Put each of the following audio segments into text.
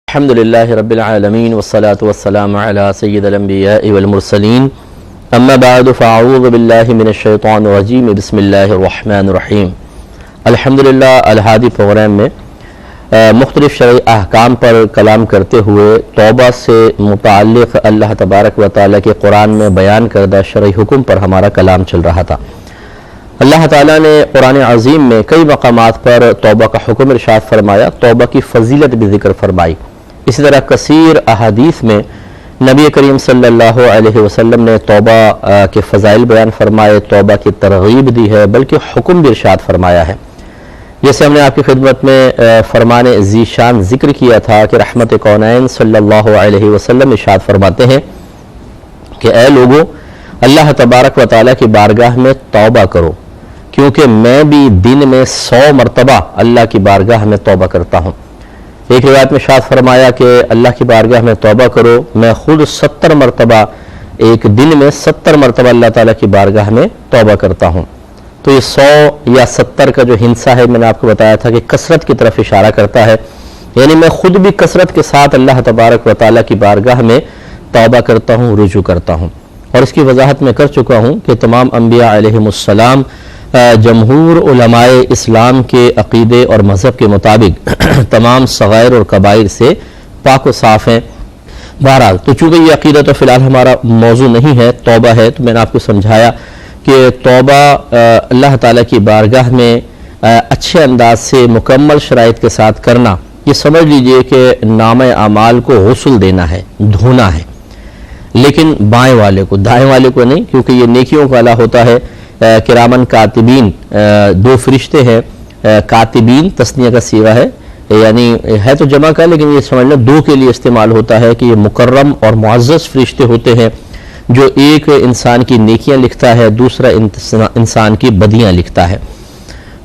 الحمد للہ رب العالمین والصلاة والسلام علی سید الانبیاء والمرسلین اما بعد فاعوذ باللہ من الشیطان الرجیم بسم اللہ الرحمن الرحیم۔ الحمدللہ الہادی پروگرام میں مختلف شرعی احکام پر کلام کرتے ہوئے توبہ سے متعلق اللہ تبارک و تعالیٰ کے قرآن میں بیان کردہ شرعی حکم پر ہمارا کلام چل رہا تھا۔ اللہ تعالیٰ نے قرآن عظیم میں کئی مقامات پر توبہ کا حکم ارشاد فرمایا، توبہ کی فضیلت بھی ذکر فرمائی۔ اسی طرح کثیر احادیث میں نبی کریم صلی اللہ علیہ وسلم نے توبہ کے فضائل بیان فرمائے، توبہ کی ترغیب دی ہے، بلکہ حکم بھی ارشاد فرمایا ہے۔ جیسے ہم نے آپ کی خدمت میں فرمان ذی شان ذکر کیا تھا کہ رحمت کونین صلی اللہ علیہ وسلم ارشاد فرماتے ہیں کہ اے لوگو، اللہ تبارک و تعالیٰ کی بارگاہ میں توبہ کرو، کیونکہ میں بھی دن میں 100 مرتبہ اللہ کی بارگاہ میں توبہ کرتا ہوں۔ ایک روایت میں ارشاد فرمایا کہ اللہ کی بارگاہ میں توبہ کرو، میں خود 70 مرتبہ ایک دن میں 70 مرتبہ اللہ تعالیٰ کی بارگاہ میں توبہ کرتا ہوں۔ تو یہ 100 یا 70 کا جو ہنسا ہے، میں نے آپ کو بتایا تھا کہ کثرت کی طرف اشارہ کرتا ہے، یعنی میں خود بھی کثرت کے ساتھ اللہ تبارک و تعالیٰ کی بارگاہ میں توبہ کرتا ہوں، رجوع کرتا ہوں۔ اور اس کی وضاحت میں کر چکا ہوں کہ تمام انبیاء علیہم السلام جمہور علماء اسلام کے عقیدے اور مذہب کے مطابق تمام صغائر اور کبائر سے پاک و صاف ہیں۔ بہرحال تو چونکہ یہ عقیدہ تو فی الحال ہمارا موضوع نہیں ہے، توبہ ہے، تو میں نے آپ کو سمجھایا کہ توبہ اللہ تعالیٰ کی بارگاہ میں اچھے انداز سے مکمل شرائط کے ساتھ کرنا، یہ سمجھ لیجئے کہ نامہ اعمال کو غسل دینا ہے، دھونا ہے، لیکن بائیں والے کو، دائیں والے کو نہیں، کیونکہ یہ نیکیوں والا ہوتا ہے۔ کرامن کاتبین، 2 فرشتے ہیں، کاتبین تثنیہ کا صیغہ ہے، یعنی ہے تو جمع کا، لیکن یہ سمجھ لیں 2 کے لیے استعمال ہوتا ہے کہ یہ مکرم اور معزز فرشتے ہوتے ہیں، جو ایک انسان کی نیکیاں لکھتا ہے، دوسرا انسان کی بدیاں لکھتا ہے۔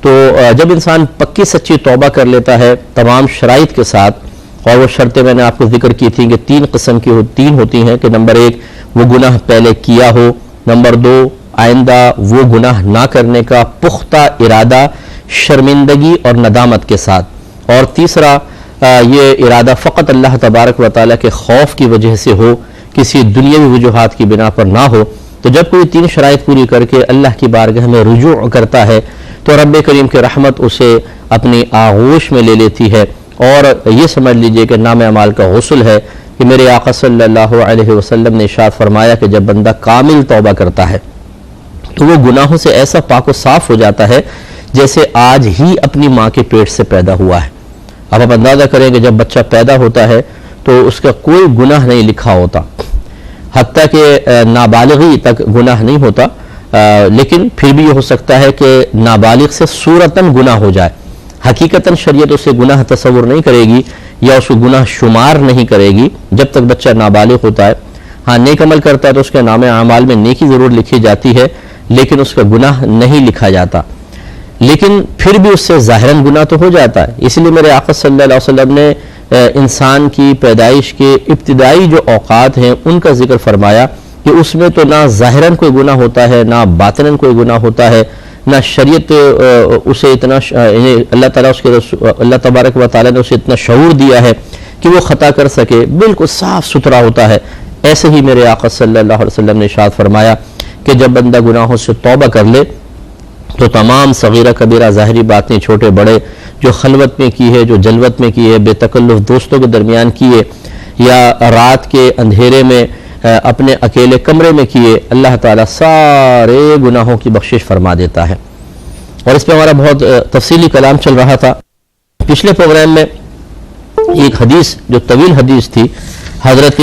تو جب انسان پکی سچی توبہ کر لیتا ہے تمام شرائط کے ساتھ، اور وہ شرطیں میں نے آپ کو ذکر کی تھیں کہ 3 قسم کی 3 ہوتی ہیں کہ نمبر 1 وہ گناہ پہلے کیا ہو، نمبر 2 آئندہ وہ گناہ نہ کرنے کا پختہ ارادہ شرمندگی اور ندامت کے ساتھ، اور تیسرا یہ ارادہ فقط اللہ تبارک و تعالیٰ کے خوف کی وجہ سے ہو، کسی دنیاوی وجوہات کی بنا پر نہ ہو۔ تو جب کوئی 3 شرائط پوری کر کے اللہ کی بارگاہ میں رجوع کرتا ہے تو رب کریم کی رحمت اسے اپنی آغوش میں لے لیتی ہے، اور یہ سمجھ لیجئے کہ نام اعمال کا غسل ہے کہ میرے آقا صلی اللہ علیہ وسلم نے ارشاد فرمایا کہ جب بندہ کامل توبہ کرتا ہے تو وہ گناہوں سے ایسا پاک و صاف ہو جاتا ہے جیسے آج ہی اپنی ماں کے پیٹ سے پیدا ہوا ہے۔ اب آپ اندازہ کریں کہ جب بچہ پیدا ہوتا ہے تو اس کا کوئی گناہ نہیں لکھا ہوتا، حتیٰ کہ نابالغی تک گناہ نہیں ہوتا، لیکن پھر بھی یہ ہو سکتا ہے کہ نابالغ سے صورتاً گناہ ہو جائے، حقیقتاً شریعت اسے گناہ تصور نہیں کرے گی یا اس کو گناہ شمار نہیں کرے گی جب تک بچہ نابالغ ہوتا ہے۔ ہاں نیک عمل کرتا ہے تو اس کے نام اعمال میں نیکی ضرور لکھی جاتی ہے، لیکن اس کا گناہ نہیں لکھا جاتا، لیکن پھر بھی اس سے ظاہراً گناہ تو ہو جاتا ہے۔ اس لیے میرے آقا صلی اللہ علیہ وسلم نے انسان کی پیدائش کے ابتدائی جو اوقات ہیں ان کا ذکر فرمایا کہ اس میں تو نہ ظاہراً کوئی گناہ ہوتا ہے، نہ باطناً کوئی گناہ ہوتا ہے، نہ شریعت اسے اتنا اللہ تبارک و تعالیٰ نے اسے اتنا شعور دیا ہے کہ وہ خطا کر سکے، بالکل صاف ستھرا ہوتا ہے۔ ایسے ہی میرے آقا صلی اللہ علیہ وسلم نے ارشاد فرمایا کہ جب بندہ گناہوں سے توبہ کر لے تو تمام صغیرہ کبیرہ ظاہری باتیں، چھوٹے بڑے، جو خلوت میں کی ہے، جو جلوت میں کی ہے، بے تکلف دوستوں کے درمیان کیے، یا رات کے اندھیرے میں اپنے اکیلے کمرے میں کیے، اللہ تعالیٰ سارے گناہوں کی بخشش فرما دیتا ہے۔ اور اس پہ ہمارا بہت تفصیلی کلام چل رہا تھا۔ پچھلے پروگرام میں ایک حدیث جو طویل حدیث تھی، حضرت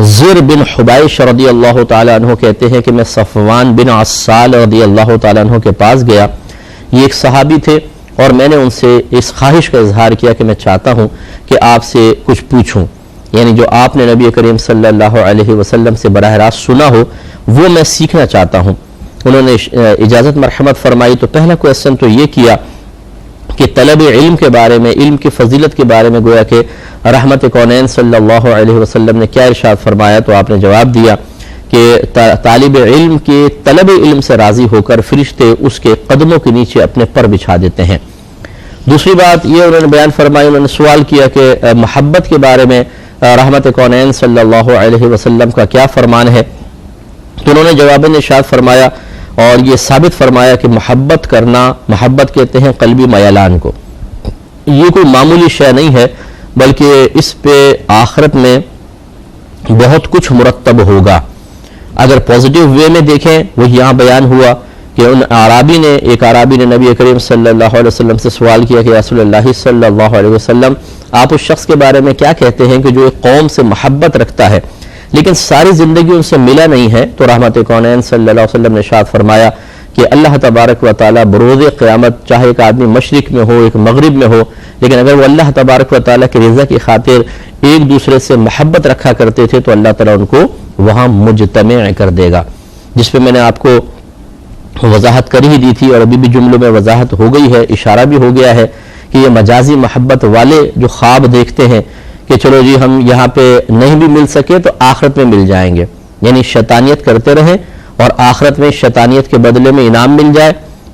زر بن حبیش رضی اللہ تعالیٰ عنہ کہتے ہیں کہ میں صفوان بن عسال رضی اللہ تعالیٰ عنہ کے پاس گیا، یہ ایک صحابی تھے، اور میں نے ان سے اس خواہش کا اظہار کیا کہ میں چاہتا ہوں کہ آپ سے کچھ پوچھوں، یعنی جو آپ نے نبی کریم صلی اللہ علیہ وسلم سے براہ راست سنا ہو وہ میں سیکھنا چاہتا ہوں۔ انہوں نے اجازت مرحمت فرمائی تو پہلا کویسچن تو یہ کیا کہ طلب علم کے بارے میں، علم کی فضیلت کے بارے میں گویا کہ رحمت کونین صلی اللہ علیہ وسلم نے کیا ارشاد فرمایا، تو آپ نے جواب دیا کہ طالب علم کے طلب علم سے راضی ہو کر فرشتے اس کے قدموں کے نیچے اپنے پر بچھا دیتے ہیں۔ دوسری بات یہ انہوں نے بیان فرمائی، انہوں نے سوال کیا کہ محبت کے بارے میں رحمت کونین صلی اللہ علیہ وسلم کا کیا فرمان ہے، تو انہوں نے جواباً ارشاد فرمایا اور یہ ثابت فرمایا کہ محبت کرنا، محبت کہتے ہیں قلبی میلان کو، یہ کوئی معمولی شے نہیں ہے، بلکہ اس پہ آخرت میں بہت کچھ مرتب ہوگا۔ اگر پازیٹیو وے میں دیکھیں، وہ یہاں بیان ہوا کہ ایک عرابی نے نبی کریم صلی اللہ علیہ وسلم سے سوال کیا کہ رسول اللہ صلی اللہ علیہ وسلم، آپ اس شخص کے بارے میں کیا کہتے ہیں کہ جو ایک قوم سے محبت رکھتا ہے لیکن ساری زندگی ان سے ملا نہیں ہے؟ تو رحمت کونین صلی اللہ علیہ وسلم نے ارشاد فرمایا کہ اللہ تبارک و تعالیٰ بروز قیامت، چاہے ایک آدمی مشرق میں ہو ایک مغرب میں ہو، لیکن اگر وہ اللہ تبارک و تعالیٰ کی رضا کی خاطر ایک دوسرے سے محبت رکھا کرتے تھے تو اللہ تعالیٰ ان کو وہاں مجتمع کر دے گا، جس پہ میں نے آپ کو وضاحت کر ہی دی تھی اور ابھی بھی جملوں میں وضاحت ہو گئی ہے، اشارہ بھی ہو گیا ہے کہ یہ مجازی محبت والے جو خواب دیکھتے ہیں کہ چلو جی ہم یہاں پہ نہیں بھی مل سکے تو آخرت میں مل جائیں گے، یعنی شیطانیت کرتے رہیں اور آخرت میں شیطانیت کے بدلے میں انعام مل جائے،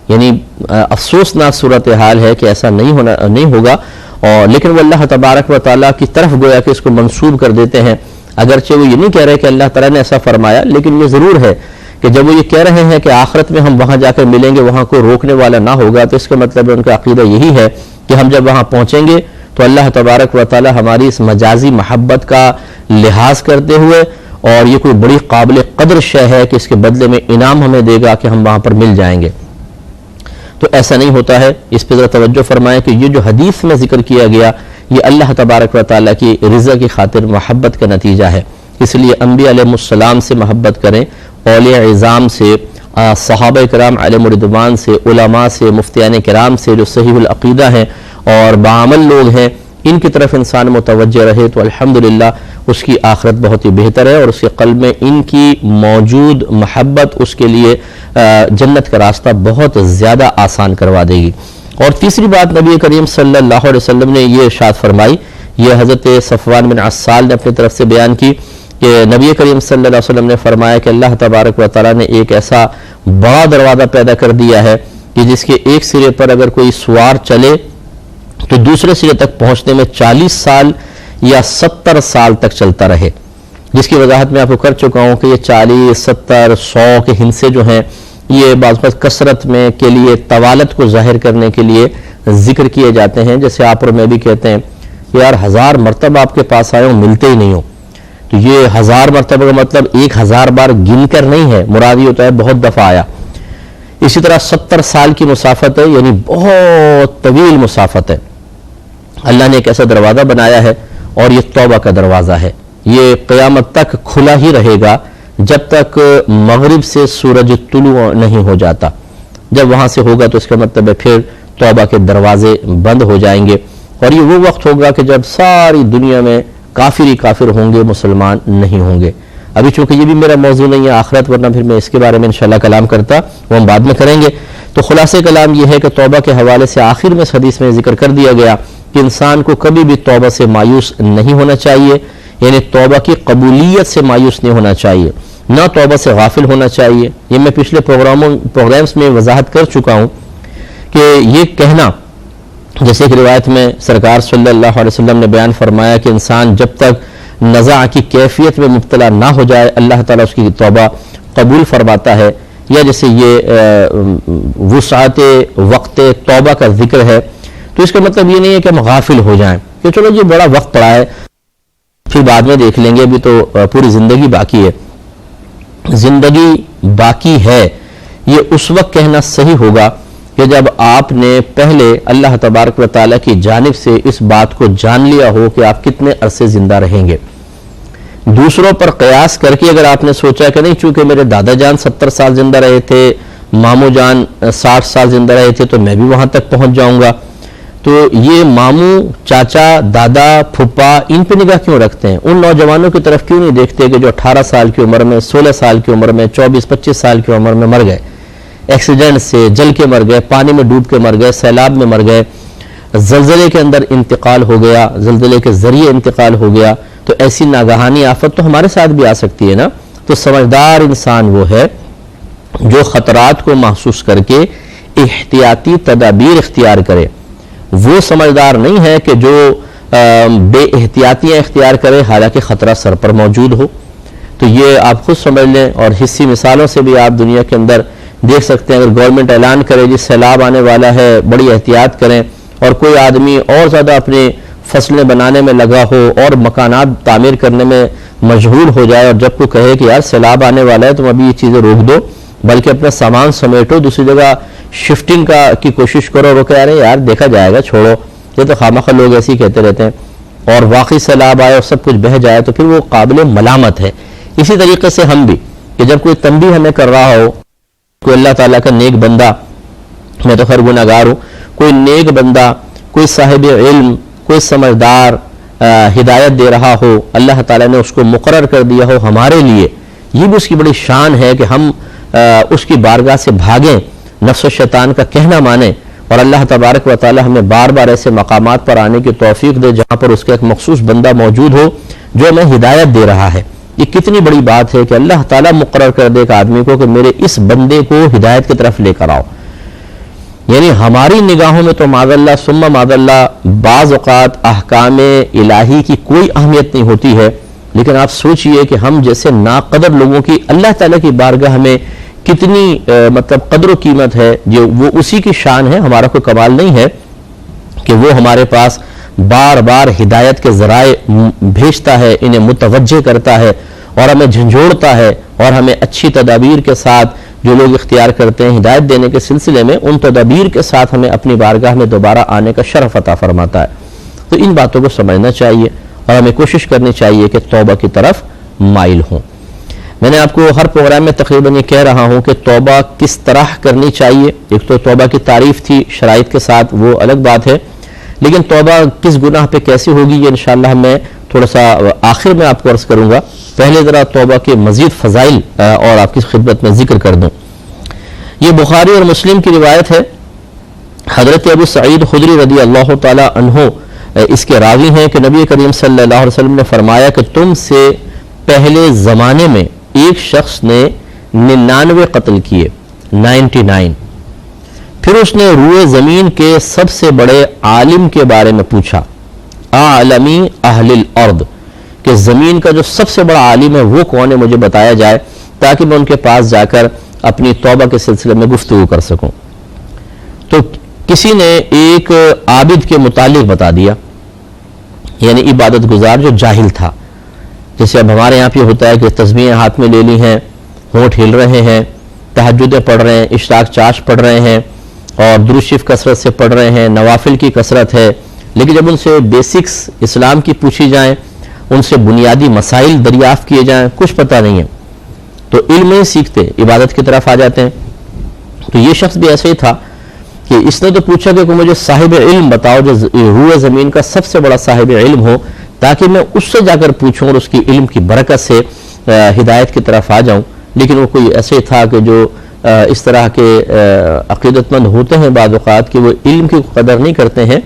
یعنی افسوسناک صورتحال ہے کہ ایسا نہیں ہوگا، اور لیکن وہ اللہ تبارک و تعالیٰ کی طرف گویا کہ اس کو منسوب کر دیتے ہیں، اگرچہ وہ یہ نہیں کہہ رہے کہ اللہ تعالیٰ نے ایسا فرمایا، لیکن یہ ضرور ہے کہ جب وہ یہ کہہ رہے ہیں کہ آخرت میں ہم وہاں جا کر ملیں گے، وہاں کوئی روکنے والا نہ ہوگا، تو اس کا مطلب ان کا عقیدہ یہی ہے کہ ہم جب وہاں پہنچیں گے تو اللہ تبارک و تعالی ہماری اس مجازی محبت کا لحاظ کرتے ہوئے، اور یہ کوئی بڑی قابل قدر شے ہے کہ اس کے بدلے میں انعام ہمیں دے گا کہ ہم وہاں پر مل جائیں گے، تو ایسا نہیں ہوتا ہے۔ اس پہ ذرا توجہ فرمائیں کہ یہ جو حدیث میں ذکر کیا گیا یہ اللہ تبارک و تعالی کی رضا کی خاطر محبت کا نتیجہ ہے، اس لیے انبیاء علیہ السلام سے محبت کریں، اولیاء عظام سے، صحابہ کرام علیہم الرضوان سے، علماء سے، مفتیان کرام سے جو صحیح العقیدہ ہیں اور بعمل لوگ ہیں، ان کی طرف انسان متوجہ رہے تو الحمدللہ اس کی آخرت بہت ہی بہتر ہے، اور اس کے قلب میں ان کی موجود محبت اس کے لیے جنت کا راستہ بہت زیادہ آسان کروا دے گی۔ اور تیسری بات نبی کریم صلی اللہ علیہ وسلم نے یہ ارشاد فرمائی، یہ حضرت صفوان بن عسال نے اپنی طرف سے بیان کی کہ نبی کریم صلی اللہ علیہ وسلم نے فرمایا کہ اللہ تبارک و تعالیٰ نے ایک ایسا بڑا دروازہ پیدا کر دیا ہے کہ جس کے ایک سرے پر اگر کوئی سوار چلے تو دوسرے سرے تک پہنچنے میں 40 سال یا 70 سال تک چلتا رہے، جس کی وضاحت میں آپ کو کر چکا ہوں کہ یہ 40 70 100 کے ہندسے جو ہیں یہ بعض وقت کثرت میں کے لیے طوالت کو ظاہر کرنے کے لیے ذکر کیے جاتے ہیں، جیسے آپ اور میں بھی کہتے ہیں یار 1000 مرتبہ آپ کے پاس آئے ہوں ملتے ہی نہیں ہوں، تو یہ 1000 مرتبہ کا مطلب 1000 بار گن کر نہیں ہے، مراد یہ ہوتا ہے بہت دفعہ آیا۔ اسی طرح 70 سال کی مسافت ہے، یعنی بہت طویل مسافت ہے، اللہ نے ایک ایسا دروازہ بنایا ہے اور یہ توبہ کا دروازہ ہے، یہ قیامت تک کھلا ہی رہے گا جب تک مغرب سے سورج طلوع نہیں ہو جاتا، جب وہاں سے ہوگا تو اس کا مطلب ہے پھر توبہ کے دروازے بند ہو جائیں گے، اور یہ وہ وقت ہوگا کہ جب ساری دنیا میں کافر ہی کافر ہوں گے، مسلمان نہیں ہوں گے۔ ابھی چونکہ یہ بھی میرا موضوع نہیں ہے آخرت، ورنہ پھر میں اس کے بارے میں انشاءاللہ کلام کرتا، وہ ہم بعد میں کریں گے۔ تو خلاصہ کلام یہ ہے کہ توبہ کے حوالے سے آخر میں اس حدیث میں ذکر کر دیا گیا کہ انسان کو کبھی بھی توبہ سے مایوس نہیں ہونا چاہیے، یعنی توبہ کی قبولیت سے مایوس نہیں ہونا چاہیے، نہ توبہ سے غافل ہونا چاہیے۔ یہ میں پچھلے پروگرامز میں وضاحت کر چکا ہوں کہ یہ کہنا، جیسے ایک روایت میں سرکار صلی اللہ علیہ وسلم نے بیان فرمایا کہ انسان جب تک نزاع کی کیفیت میں مبتلا نہ ہو جائے اللہ تعالیٰ اس کی توبہ قبول فرماتا ہے، یا جیسے یہ وسعت وقت توبہ کا ذکر ہے، تو اس کا مطلب یہ نہیں ہے کہ ہم غافل ہو جائیں کہ چلو یہ بڑا وقت پڑا ہے پھر بعد میں دیکھ لیں گے، ابھی تو پوری زندگی باقی ہے۔ زندگی باقی ہے یہ اس وقت کہنا صحیح ہوگا کہ جب آپ نے پہلے اللہ تبارک و تعالیٰ کی جانب سے اس بات کو جان لیا ہو کہ آپ کتنے عرصے زندہ رہیں گے۔ دوسروں پر قیاس کر کے اگر آپ نے سوچا کہ نہیں چونکہ میرے دادا جان 70 سال زندہ رہے تھے، ماموں جان 60 سال زندہ رہے تھے تو میں بھی وہاں تک پہنچ جاؤں گا، تو یہ ماموں، چاچا، دادا، پھپھا ان پہ نگاہ کیوں رکھتے ہیں؟ ان نوجوانوں کی طرف کیوں نہیں دیکھتے کہ جو 18 سال کی عمر میں، 16 سال کی عمر میں، 24-25 سال کی عمر میں مر گئے، ایکسیڈنٹ سے جل کے مر گئے، پانی میں ڈوب کے مر گئے، سیلاب میں مر گئے، زلزلے کے اندر انتقال ہو گیا، زلزلے کے ذریعے انتقال ہو گیا، تو ایسی ناگہانی آفت تو ہمارے ساتھ بھی آ سکتی ہے نا۔ تو سمجھدار انسان وہ ہے جو خطرات کو محسوس کر کے احتیاطی تدابیر اختیار کرے، وہ سمجھدار نہیں ہے کہ جو بے احتیاطیاں اختیار کرے حالانکہ خطرہ سر پر موجود ہو۔ تو یہ آپ خود سمجھ لیں، اور حصی مثالوں سے بھی آپ دنیا کے اندر دیکھ سکتے ہیں۔ اگر گورنمنٹ اعلان کرے جس سیلاب آنے والا ہے بڑی احتیاط کریں، اور کوئی آدمی اور زیادہ اپنی فصلیں بنانے میں لگا ہو اور مکانات تعمیر کرنے میں مشغول ہو جائے، اور جب کوئی کہے کہ یار سیلاب آنے والا ہے تم ابھی یہ چیزیں روک دو، بلکہ اپنا سامان سمیٹو، دوسری جگہ شفٹنگ کی کوشش کرو، اور وہ کہہ رہے ہیں یار دیکھا جائے گا، چھوڑو، یہ تو خامخواہ لوگ ایسے ہی کہتے رہتے ہیں، اور واقعی سیلاب آئے اور سب کچھ بہہ جائے تو پھر وہ قابل ملامت ہے۔ اسی طریقے سے ہم بھی، کہ جب کوئی تنبیہ ہمیں کر رہا ہو، کوئی اللہ تعالیٰ کا نیک بندہ، میں تو خیر گناہگار ہوں، کوئی نیک بندہ، کوئی صاحب علم، کوئی سمجھدار ہدایت دے رہا ہو، اللہ تعالیٰ نے اس کو مقرر کر دیا ہو ہمارے لیے، یہ بھی اس کی بڑی شان ہے کہ ہم اس کی بارگاہ سے بھاگیں، نفس و شیطان کا کہنا مانیں، اور اللہ تبارک و تعالیٰ ہمیں بار بار ایسے مقامات پر آنے کی توفیق دے جہاں پر اس کا ایک مخصوص بندہ موجود ہو جو ہمیں ہدایت دے رہا ہے۔ یہ کتنی بڑی بات ہے کہ اللہ تعالیٰ مقرر کر دے ایک آدمی کو کہ میرے اس بندے کو ہدایت کی طرف لے کر آؤ۔ یعنی ہماری نگاہوں میں تو معاذ اللہ ثم معاذ اللہ بعض اوقات احکام الہی کی کوئی اہمیت نہیں ہوتی ہے، لیکن آپ سوچئے کہ ہم جیسے ناقدر لوگوں کی اللہ تعالیٰ کی بارگاہ میں کتنی مطلب قدر و قیمت ہے، جو وہ اسی کی شان ہے، ہمارا کوئی کمال نہیں ہے کہ وہ ہمارے پاس بار بار ہدایت کے ذرائع بھیجتا ہے، انہیں متوجہ کرتا ہے اور ہمیں جھنجھوڑتا ہے، اور ہمیں اچھی تدابیر کے ساتھ جو لوگ اختیار کرتے ہیں ہدایت دینے کے سلسلے میں، ان تدابیر کے ساتھ ہمیں اپنی بارگاہ میں دوبارہ آنے کا شرف عطا فرماتا ہے۔ تو ان باتوں کو سمجھنا چاہیے اور ہمیں کوشش کرنی چاہیے کہ توبہ کی طرف مائل ہوں۔ میں نے آپ کو ہر پروگرام میں تقریباً یہ کہہ رہا ہوں کہ توبہ کس طرح کرنی چاہیے۔ ایک تو توبہ کی تعریف تھی شرائط کے ساتھ، وہ الگ بات ہے، لیکن توبہ کس گناہ پہ کیسی ہوگی یہ انشاءاللہ میں تھوڑا سا آخر میں آپ کو عرض کروں گا۔ پہلے ذرا توبہ کے مزید فضائل اور آپ کی خدمت میں ذکر کر دوں۔ یہ بخاری اور مسلم کی روایت ہے، حضرت ابو سعید خدری رضی اللہ تعالی عنہ اس کے راوی ہیں کہ نبی کریم صلی اللہ علیہ وسلم نے فرمایا کہ تم سے پہلے زمانے میں ایک شخص نے 99 قتل کیے، 99۔ پھر اس نے روئے زمین کے سب سے بڑے عالم کے بارے میں پوچھا، اعلمی اہل الارض، کہ زمین کا جو سب سے بڑا عالم ہے وہ کون ہے، مجھے بتایا جائے تاکہ میں ان کے پاس جا کر اپنی توبہ کے سلسلے میں گفتگو کر سکوں۔ تو کسی نے ایک عابد کے متعلق بتا دیا، یعنی عبادت گزار جو جاہل تھا، جیسے اب ہمارے یہاں پہ ہوتا ہے کہ تسبیحیں ہاتھ میں لے لی ہیں، ہونٹ ہل رہے ہیں، تہجدیں پڑھ رہے ہیں، اشراق چاش پڑھ رہے ہیں، اور درود شریف کثرت سے پڑھ رہے ہیں، نوافل کی کثرت ہے، لیکن جب ان سے بیسکس اسلام کی پوچھی جائیں، ان سے بنیادی مسائل دریافت کیے جائیں، کچھ پتہ نہیں ہے، تو علم نہیں سیکھتے، عبادت کی طرف آ جاتے ہیں۔ تو یہ شخص بھی ایسے ہی تھا کہ اس نے تو پوچھا کہ مجھے صاحب علم بتاؤ جو روئے زمین کا سب سے بڑا صاحب علم ہو، تاکہ میں اس سے جا کر پوچھوں اور اس کی علم کی برکت سے ہدایت کی طرف آ جاؤں۔ لیکن وہ کوئی ایسے تھا کہ جو اس طرح کے عقیدت مند ہوتے ہیں بعض اوقات کہ وہ علم کی قدر نہیں کرتے ہیں،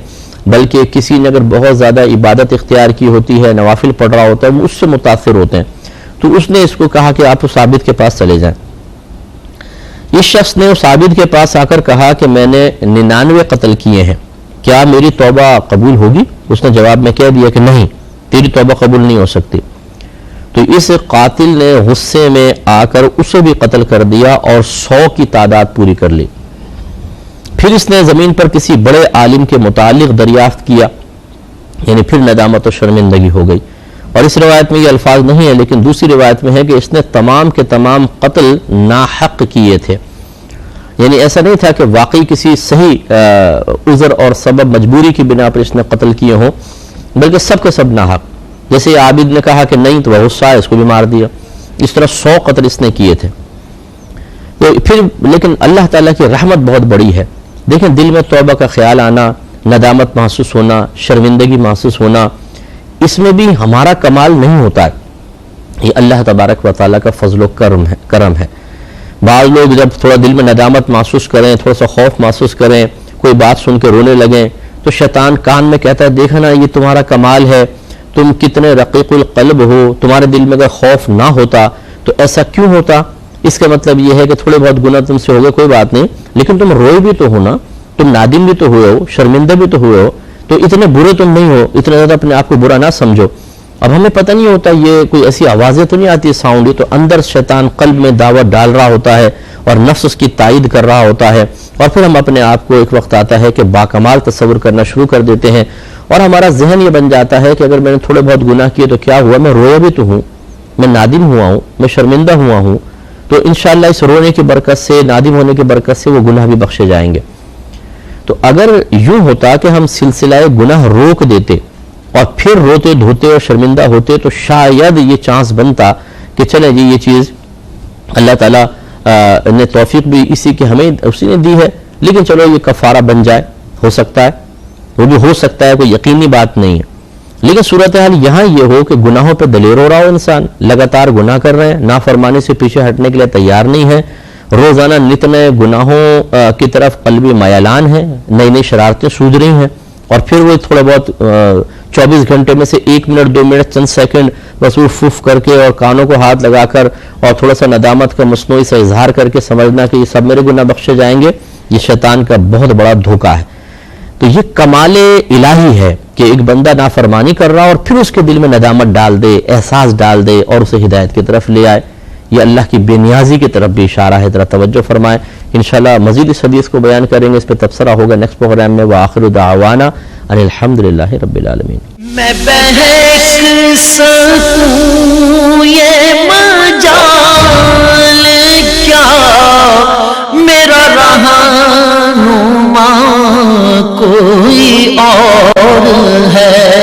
بلکہ کسی نے اگر بہت زیادہ عبادت اختیار کی ہوتی ہے، نوافل پڑھ رہا ہوتا ہے، وہ اس سے متاثر ہوتے ہیں۔ تو اس نے اس کو کہا کہ آپ اس عابد کے پاس چلے جائیں۔ اس شخص نے اس عابد کے پاس آ کر کہا کہ میں نے 99 قتل کیے ہیں، کیا میری توبہ قبول ہوگی؟ اس نے جواب میں کہہ دیا کہ نہیں، تیری توبہ قبول نہیں ہو سکتی۔ تو اس قاتل نے غصے میں آ کر اسے بھی قتل کر دیا اور 100 کی تعداد پوری کر لی۔ پھر اس نے زمین پر کسی بڑے عالم کے متعلق دریافت کیا، یعنی پھر ندامت و شرمندگی ہو گئی۔ اور اس روایت میں یہ الفاظ نہیں ہے، لیکن دوسری روایت میں ہے کہ اس نے تمام کے تمام قتل ناحق کیے تھے، یعنی ایسا نہیں تھا کہ واقعی کسی صحیح عذر اور سبب مجبوری کی بنا پر اس نے قتل کیے ہوں، بلکہ سب کے سب ناحق۔ جیسے عابد نے کہا کہ نہیں تو وہ غصہ ہے، اس کو بھی مار دیا۔ اس طرح 100 قتل اس نے کیے تھے۔ تو پھر لیکن اللہ تعالیٰ کی رحمت بہت بڑی ہے، دیکھیں دل میں توبہ کا خیال آنا، ندامت محسوس ہونا، شرمندگی محسوس ہونا، اس میں بھی ہمارا کمال نہیں ہوتا ہے، یہ اللہ تبارک و تعالیٰ کا فضل و کرم ہے۔ بعض لوگ جب تھوڑا دل میں ندامت محسوس کریں، تھوڑا سا خوف محسوس کریں، کوئی بات سن کے رونے لگیں، تو شیطان کان میں کہتا ہے دیکھا نا یہ تمہارا کمال ہے، تم کتنے رقیق القلب ہو، تمہارے دل میں اگر خوف نہ ہوتا تو ایسا کیوں ہوتا؟ اس کا مطلب یہ ہے کہ تھوڑے بہت گناہ تم سے ہو گئے، کوئی بات نہیں، لیکن تم روئے بھی تو ہو نا، تم نادم بھی تو ہوئے ہو، شرمندہ بھی تو ہوئے ہو، تو اتنے برے تم نہیں ہو، اتنا زیادہ اپنے آپ کو برا نہ سمجھو۔ اب ہمیں پتہ نہیں ہوتا یہ کوئی ایسی آوازیں تو نہیں آتی ساؤنڈ، یہ تو اندر شیطان قلب میں دعوت ڈال رہا ہوتا ہے اور نفس اس کی تائید کر رہا ہوتا ہے، اور پھر ہم اپنے آپ کو ایک وقت آتا ہے کہ باکمال تصور کرنا شروع کر دیتے ہیں، اور ہمارا ذہن یہ بن جاتا ہے کہ اگر میں نے تھوڑے بہت گناہ کیے تو کیا ہوا، میں رویا بھی تو ہوں، میں نادم ہوا ہوں، میں شرمندہ ہوا ہوں، تو انشاءاللہ اس رونے کی برکت سے، نادم ہونے کی برکت سے وہ گناہ بھی بخشے جائیں گے۔ تو اگر یوں ہوتا کہ ہم سلسلہ گناہ روک دیتے اور پھر روتے دھوتے اور شرمندہ ہوتے تو شاید یہ چانس بنتا کہ چلے جی یہ چیز اللہ تعالیٰ نے توفیق بھی اسی کی ہمیں اسی نے دی ہے، لیکن چلو یہ کفارہ بن جائے، ہو سکتا ہے، وہ بھی ہو سکتا ہے، کوئی یقینی بات نہیں ہے۔ لیکن صورتحال یہاں یہ ہو کہ گناہوں پہ دلیر ہو رہا ہو انسان، لگاتار گناہ کر رہے ہیں، نافرمانی سے پیچھے ہٹنے کے لیے تیار نہیں ہے، روزانہ نت نئے گناہوں کی طرف قلبی میلان ہے، نئی نئی شرارتیں سوج رہی ہیں، اور پھر وہ تھوڑا بہت 24 گھنٹے میں سے 1 منٹ 2 منٹ چند سیکنڈ بس وہ فف کر کے اور کانوں کو ہاتھ لگا کر اور تھوڑا سا ندامت کا مصنوعی سا اظہار کر کے سمجھنا کہ یہ سب میرے گناہ بخشے جائیں گے، یہ شیطان کا بہت بڑا دھوکہ ہے۔ تو یہ کمال الہی ہے کہ ایک بندہ نافرمانی کر رہا اور پھر اس کے دل میں ندامت ڈال دے، احساس ڈال دے اور اسے ہدایت کی طرف لے آئے۔ یہ اللہ کی بے نیازی کی طرف بھی اشارہ ہے، ذرا توجہ فرمائیں۔ انشاءاللہ مزید اس حدیث کو بیان کریں گے، اس پہ تبصرہ ہوگا نیکسٹ پروگرام میں۔ وآخر دعوانا ان الحمدللہ رب العالمین۔ میں بہک سکوں یہ مجال کیا، میرا رہنما کوئی اور ہے۔